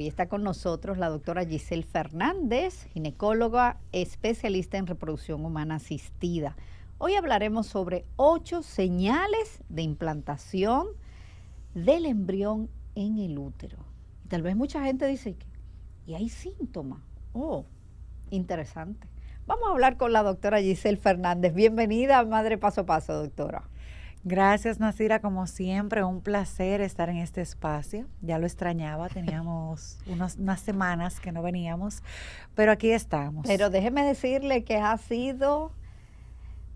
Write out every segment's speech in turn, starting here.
Hoy está con nosotros la doctora Giselle Fernández, ginecóloga especialista en reproducción humana asistida. Hoy hablaremos sobre 8 señales de implantación del embrión en el útero. Y tal vez mucha gente dice, ¿y hay síntomas? Oh, interesante. Vamos a hablar con la doctora Giselle Fernández. Bienvenida a Madre Paso a Paso, doctora. Gracias, Nasira, como siempre, un placer estar en este espacio. Ya lo extrañaba, teníamos unas semanas que no veníamos, pero aquí estamos. Pero déjeme decirle que ha sido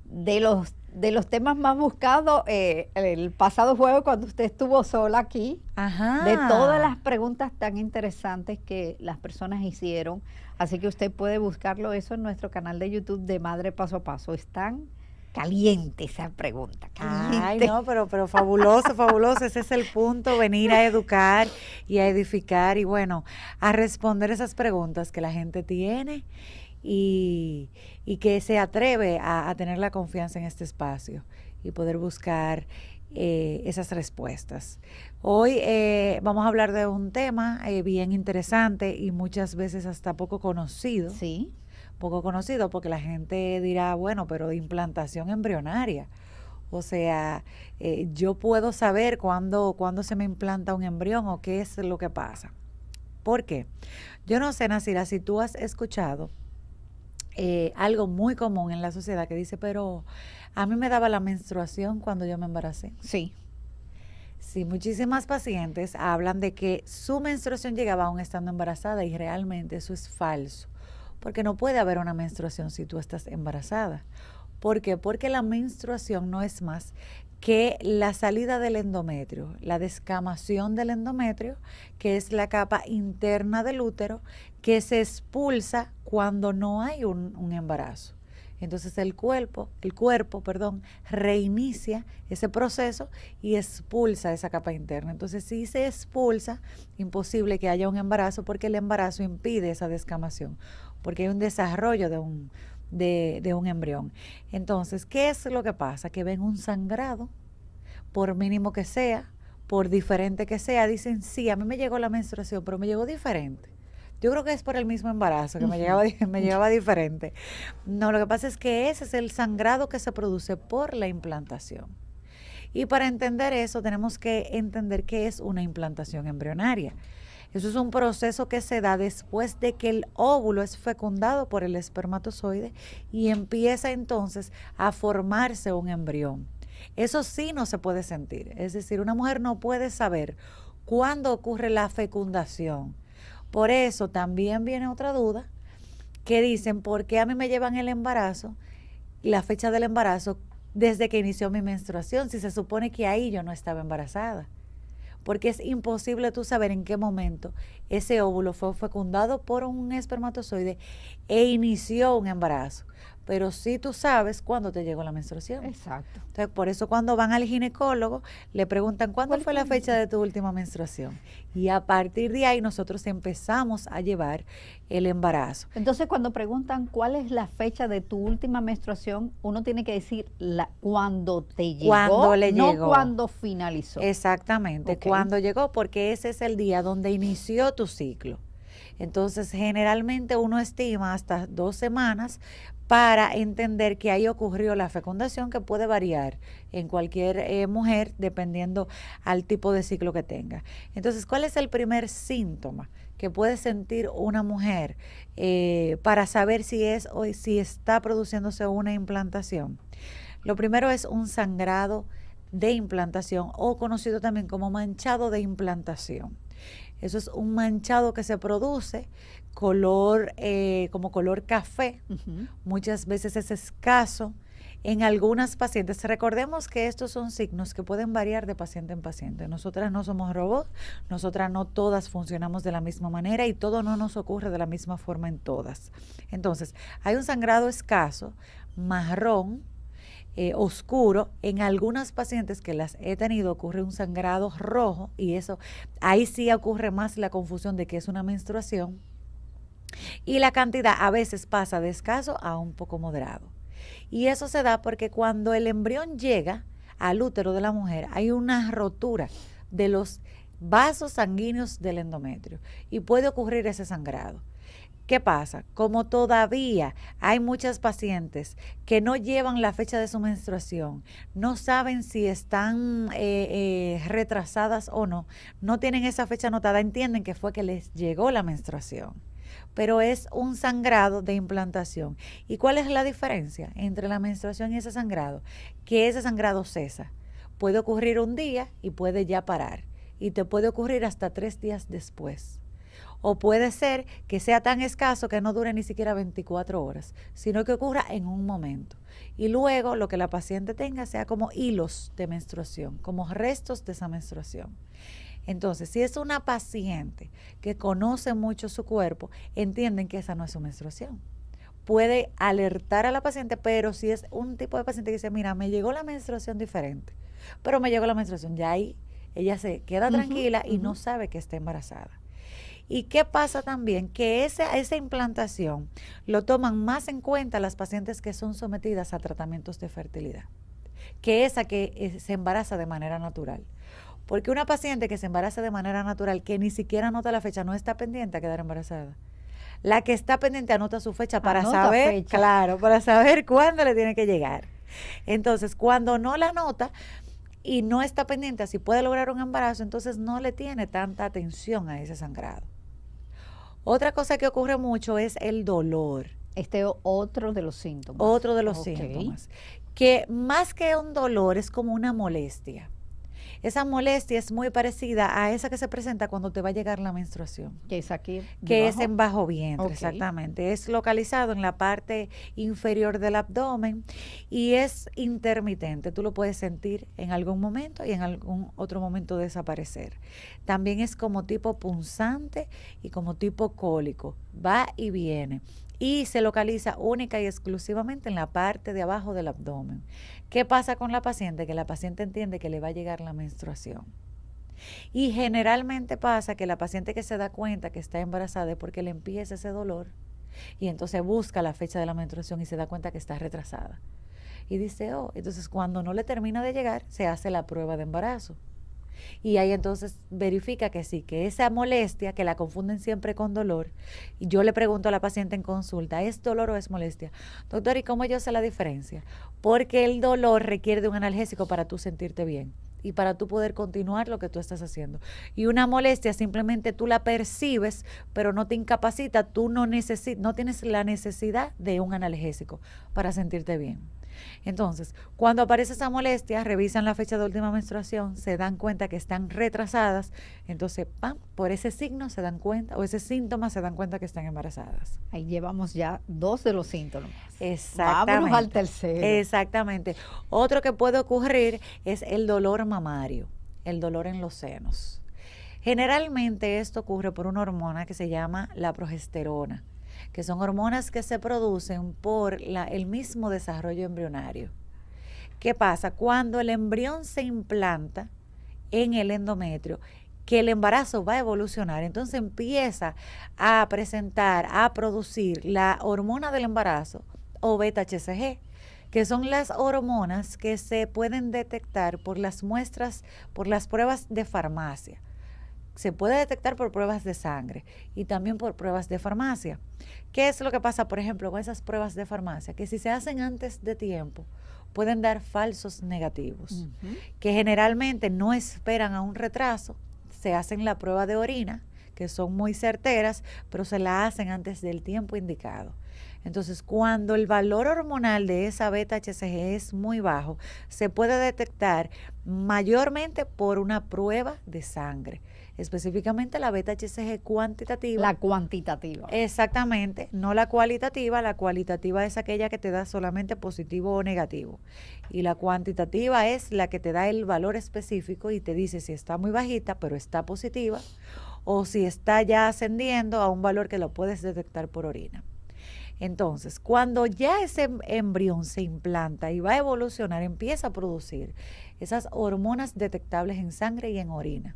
de los temas más buscados el pasado jueves cuando usted estuvo sola aquí. Ajá. De todas las preguntas tan interesantes que las personas hicieron. Así que usted puede buscarlo eso en nuestro canal de YouTube de Madre Paso a Paso. Están caliente esa pregunta. Caliente. Ay, no, pero fabuloso, fabuloso. Ese es el punto, venir a educar y a edificar y bueno, a responder esas preguntas que la gente tiene y que se atreve a tener la confianza en este espacio y poder buscar esas respuestas. Hoy vamos a hablar de un tema bien interesante y muchas veces hasta poco conocido. Sí. Poco conocido porque la gente dirá, bueno, pero implantación embrionaria. O sea, yo puedo saber cuándo se me implanta un embrión o qué es lo que pasa. ¿Por qué? Yo no sé, Nasira, si tú has escuchado algo muy común en la sociedad que dice, pero a mí me daba la menstruación cuando yo me embaracé. Sí. Sí, muchísimas pacientes hablan de que su menstruación llegaba aún estando embarazada y realmente eso es falso. Porque no puede haber una menstruación si tú estás embarazada. ¿Por qué? Porque la menstruación no es más que la salida del endometrio, la descamación del endometrio, que es la capa interna del útero, que se expulsa cuando no hay un embarazo. Entonces el cuerpo, reinicia ese proceso y expulsa esa capa interna. Entonces si se expulsa, imposible que haya un embarazo porque el embarazo impide esa descamación, porque hay un desarrollo de un embrión. Entonces, ¿qué es lo que pasa? Que ven un sangrado, por mínimo que sea, por diferente que sea, dicen, sí, a mí me llegó la menstruación, pero me llegó diferente. Yo creo que es por el mismo embarazo, que me llegaba diferente. No, lo que pasa es que ese es el sangrado que se produce por la implantación. Y para entender eso, tenemos que entender qué es una implantación embrionaria. Eso es un proceso que se da después de que el óvulo es fecundado por el espermatozoide y empieza entonces a formarse un embrión. Eso sí no se puede sentir. Es decir, una mujer no puede saber cuándo ocurre la fecundación. Por eso también viene otra duda que dicen, ¿por qué a mí me llevan el embarazo, la fecha del embarazo, desde que inició mi menstruación, si se supone que ahí yo no estaba embarazada? Porque es imposible tú saber en qué momento ese óvulo fue fecundado por un espermatozoide e inició un embarazo. Pero sí tú sabes cuándo te llegó la menstruación. Exacto. Entonces, por eso cuando van al ginecólogo, le preguntan, ¿cuándo fue la fecha de tu última menstruación? Y a partir de ahí nosotros empezamos a llevar el embarazo. Entonces, cuando preguntan cuál es la fecha de tu última menstruación, uno tiene que decir cuando te llegó, cuando le llegó. No cuando finalizó. Exactamente, Okay. Cuando llegó, porque ese es el día donde inició tu ciclo. Entonces, generalmente uno estima hasta 2 semanas para entender que ahí ocurrió la fecundación, que puede variar en cualquier mujer dependiendo al tipo de ciclo que tenga. Entonces, ¿cuál es el primer síntoma que puede sentir una mujer para saber si es o si está produciéndose una implantación? Lo primero es un sangrado de implantación o conocido también como manchado de implantación. Eso es un manchado que se produce como color café. Muchas veces es escaso. En algunas pacientes, recordemos que estos son signos que pueden variar de paciente en paciente. Nosotras no somos robots, nosotras no todas funcionamos de la misma manera y todo no nos ocurre de la misma forma en todas. Entonces, hay un sangrado escaso, marrón, oscuro. En algunas pacientes que las he tenido ocurre un sangrado rojo y eso, ahí sí ocurre más la confusión de que es una menstruación. Y la cantidad a veces pasa de escaso a un poco moderado. Y eso se da porque cuando el embrión llega al útero de la mujer hay una rotura de los vasos sanguíneos del endometrio y puede ocurrir ese sangrado. ¿Qué pasa? Como todavía hay muchas pacientes que no llevan la fecha de su menstruación, no saben si están retrasadas o no, no tienen esa fecha anotada, entienden que fue que les llegó la menstruación, pero es un sangrado de implantación. ¿Y cuál es la diferencia entre la menstruación y ese sangrado? Que ese sangrado cesa. Puede ocurrir un día y puede ya parar, y te puede ocurrir hasta 3 días después. O puede ser que sea tan escaso que no dure ni siquiera 24 horas, sino que ocurra en un momento. Y luego lo que la paciente tenga sea como hilos de menstruación, como restos de esa menstruación. Entonces, si es una paciente que conoce mucho su cuerpo, entienden que esa no es su menstruación. Puede alertar a la paciente, pero si es un tipo de paciente que dice, mira, me llegó la menstruación diferente, pero me llegó la menstruación, ya ahí ella se queda tranquila y no sabe que está embarazada. ¿Y qué pasa también? Que esa implantación lo toman más en cuenta las pacientes que son sometidas a tratamientos de fertilidad, que esa que se embaraza de manera natural. Porque una paciente que se embaraza de manera natural, que ni siquiera anota la fecha, no está pendiente a quedar embarazada. La que está pendiente anota su fecha para saber, claro, para saber cuándo le tiene que llegar. Entonces, cuando no la anota y no está pendiente a si puede lograr un embarazo, entonces no le tiene tanta atención a ese sangrado. Otra cosa que ocurre mucho es el dolor. Otro de los síntomas. Otro de los síntomas. Que más que un dolor es como una molestia. Esa molestia es muy parecida a esa que se presenta cuando te va a llegar la menstruación. Que es aquí. Que es en bajo vientre, exactamente. Es localizado en la parte inferior del abdomen y es intermitente. Tú lo puedes sentir en algún momento y en algún otro momento desaparecer. También es como tipo punzante y como tipo cólico. Va y viene. Y se localiza única y exclusivamente en la parte de abajo del abdomen. ¿Qué pasa con la paciente? Que la paciente entiende que le va a llegar la menstruación. Y generalmente pasa que la paciente que se da cuenta que está embarazada es porque le empieza ese dolor y entonces busca la fecha de la menstruación y se da cuenta que está retrasada. Y dice, entonces cuando no le termina de llegar, se hace la prueba de embarazo. Y ahí entonces verifica que sí, que esa molestia, que la confunden siempre con dolor, y yo le pregunto a la paciente en consulta, ¿es dolor o es molestia? Doctor, ¿y cómo yo sé la diferencia? Porque el dolor requiere de un analgésico para tú sentirte bien y para tú poder continuar lo que tú estás haciendo. Y una molestia simplemente tú la percibes, pero no te incapacita, tú no tienes la necesidad de un analgésico para sentirte bien. Entonces, cuando aparece esa molestia, revisan la fecha de última menstruación, se dan cuenta que están retrasadas, entonces, por ese signo se dan cuenta, o ese síntoma se dan cuenta que están embarazadas. Ahí llevamos ya 2 de los síntomas. Exactamente. Vámonos al tercero. Exactamente. Otro que puede ocurrir es el dolor mamario, el dolor en los senos. Generalmente esto ocurre por una hormona que se llama la progesterona, que son hormonas que se producen por el mismo desarrollo embrionario. ¿Qué pasa? Cuando el embrión se implanta en el endometrio, que el embarazo va a evolucionar, entonces empieza a presentar, a producir la hormona del embarazo o beta-HCG, que son las hormonas que se pueden detectar por las muestras, por las pruebas de farmacia. Se puede detectar por pruebas de sangre y también por pruebas de farmacia. ¿Qué es lo que pasa, por ejemplo, con esas pruebas de farmacia? Que si se hacen antes de tiempo, pueden dar falsos negativos, que generalmente no esperan a un retraso, se hacen la prueba de orina, que son muy certeras, pero se la hacen antes del tiempo indicado. Entonces, cuando el valor hormonal de esa beta-HCG es muy bajo, se puede detectar mayormente por una prueba de sangre. Específicamente la beta-HCG cuantitativa. La cuantitativa. Exactamente, no la cualitativa. La cualitativa es aquella que te da solamente positivo o negativo. Y la cuantitativa es la que te da el valor específico y te dice si está muy bajita, pero está positiva, o si está ya ascendiendo a un valor que lo puedes detectar por orina. Entonces, cuando ya ese embrión se implanta y va a evolucionar, empieza a producir esas hormonas detectables en sangre y en orina.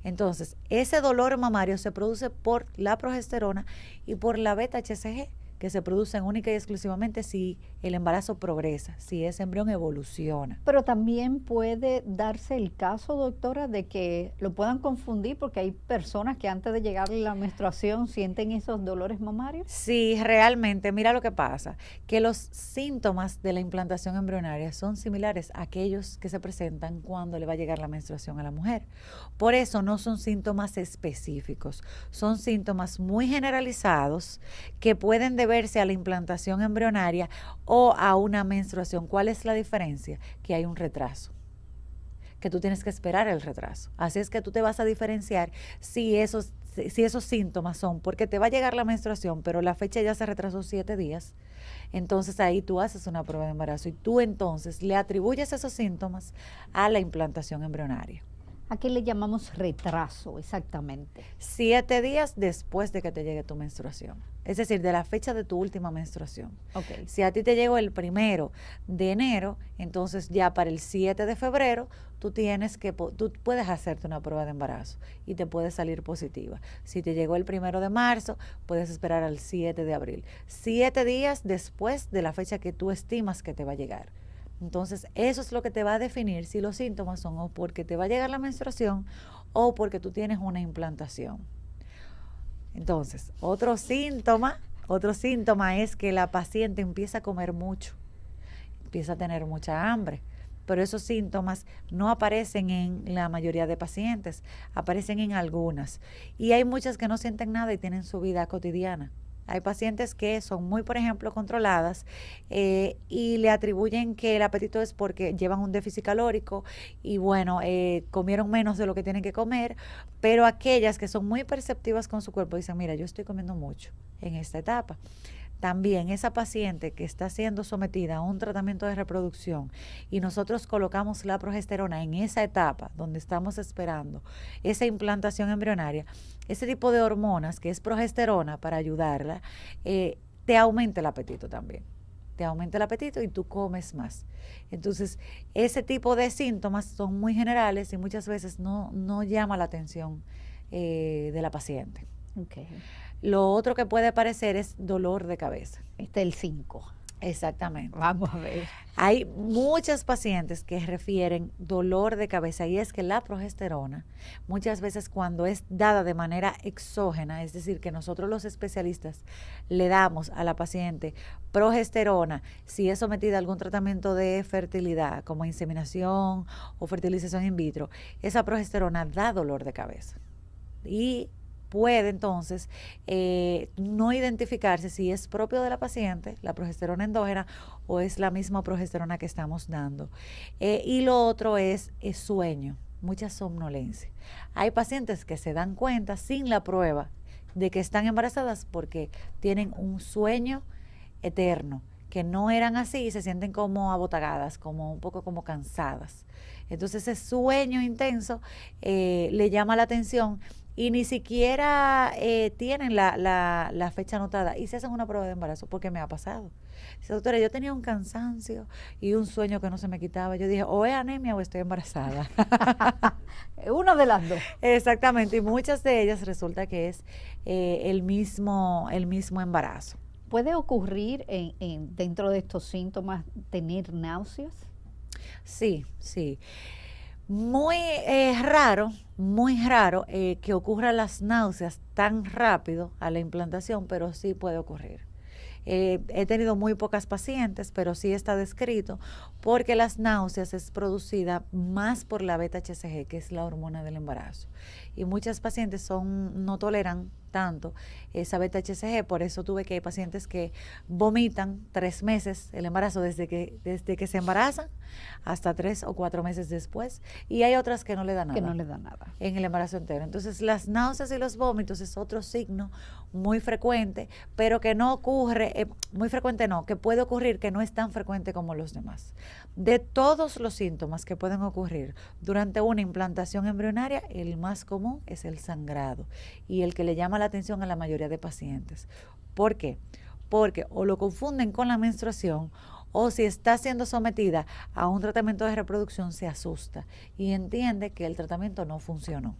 Entonces, ese dolor mamario se produce por la progesterona y por la beta-HCG, que se producen única y exclusivamente si el embarazo progresa, si ese embrión evoluciona. Pero también puede darse el caso, doctora, de que lo puedan confundir porque hay personas que antes de llegar la menstruación sienten esos dolores mamarios. Sí, realmente, mira lo que pasa, que los síntomas de la implantación embrionaria son similares a aquellos que se presentan cuando le va a llegar la menstruación a la mujer. Por eso no son síntomas específicos, son síntomas muy generalizados que pueden deberse a la implantación embrionaria o a una menstruación. ¿Cuál es la diferencia? Que hay un retraso, que tú tienes que esperar el retraso. Así es que tú te vas a diferenciar si esos síntomas son porque te va a llegar la menstruación, pero la fecha ya se retrasó 7 días. Entonces ahí tú haces una prueba de embarazo y tú entonces le atribuyes esos síntomas a la implantación embrionaria. ¿A qué le llamamos retraso exactamente? 7 días después de que te llegue tu menstruación. Es decir, de la fecha de tu última menstruación. Okay. Si a ti te llegó el 1 de enero, entonces ya para el 7 de febrero tú puedes hacerte una prueba de embarazo y te puede salir positiva. Si te llegó el 1 de marzo, puedes esperar al 7 de abril. 7 días después de la fecha que tú estimas que te va a llegar. Entonces, eso es lo que te va a definir si los síntomas son o porque te va a llegar la menstruación o porque tú tienes una implantación. Entonces, otro síntoma es que la paciente empieza a comer mucho, empieza a tener mucha hambre, pero esos síntomas no aparecen en la mayoría de pacientes, aparecen en algunas. Y hay muchas que no sienten nada y tienen su vida cotidiana. Hay pacientes que son muy, por ejemplo, controladas y le atribuyen que el apetito es porque llevan un déficit calórico y bueno, comieron menos de lo que tienen que comer, pero aquellas que son muy perceptivas con su cuerpo dicen, mira, yo estoy comiendo mucho en esta etapa. También esa paciente que está siendo sometida a un tratamiento de reproducción y nosotros colocamos la progesterona en esa etapa donde estamos esperando esa implantación embrionaria, ese tipo de hormonas que es progesterona para ayudarla, te aumenta el apetito también. Te aumenta el apetito y tú comes más. Entonces, ese tipo de síntomas son muy generales y muchas veces no llama la atención de la paciente. Okay. Lo otro que puede aparecer es dolor de cabeza. Este es el 5. Exactamente. Vamos a ver. Hay muchas pacientes que refieren dolor de cabeza y es que la progesterona muchas veces cuando es dada de manera exógena, es decir, que nosotros los especialistas le damos a la paciente progesterona si es sometida a algún tratamiento de fertilidad como inseminación o fertilización in vitro, esa progesterona da dolor de cabeza. Y puede entonces no identificarse si es propio de la paciente, la progesterona endógena, o es la misma progesterona que estamos dando. Y lo otro es sueño, mucha somnolencia. Hay pacientes que se dan cuenta sin la prueba de que están embarazadas porque tienen un sueño eterno, que no eran así y se sienten como abotagadas, como un poco como cansadas. Entonces ese sueño intenso le llama la atención y ni siquiera tienen la fecha anotada y se hacen una prueba de embarazo porque me ha pasado. Dice, doctora, yo tenía un cansancio y un sueño que no se me quitaba. Yo dije, o es anemia o estoy embarazada. Una de las dos. Exactamente, y muchas de ellas resulta que es el mismo embarazo. ¿Puede ocurrir dentro de estos síntomas tener náuseas? Sí. Muy raro que ocurran las náuseas tan rápido a la implantación, pero sí puede ocurrir. He tenido muy pocas pacientes, pero sí está descrito, porque las náuseas es producida más por la beta-HCG, que es la hormona del embarazo. Y muchas pacientes no toleran tanto esa beta-HCG, por eso tuve que hay pacientes que vomitan 3 meses el embarazo desde que se embarazan hasta 3 o 4 meses después, y hay otras que no le dan nada. Que no le da nada. En el embarazo entero. Entonces, las náuseas y los vómitos es otro signo muy frecuente, pero que no ocurre, muy frecuente no, que puede ocurrir, que no es tan frecuente como los demás. De todos los síntomas que pueden ocurrir durante una implantación embrionaria, el más común es el sangrado y el que le llama la atención a la mayoría de pacientes. ¿Por qué? Porque o lo confunden con la menstruación o si está siendo sometida a un tratamiento de reproducción se asusta y entiende que el tratamiento no funcionó.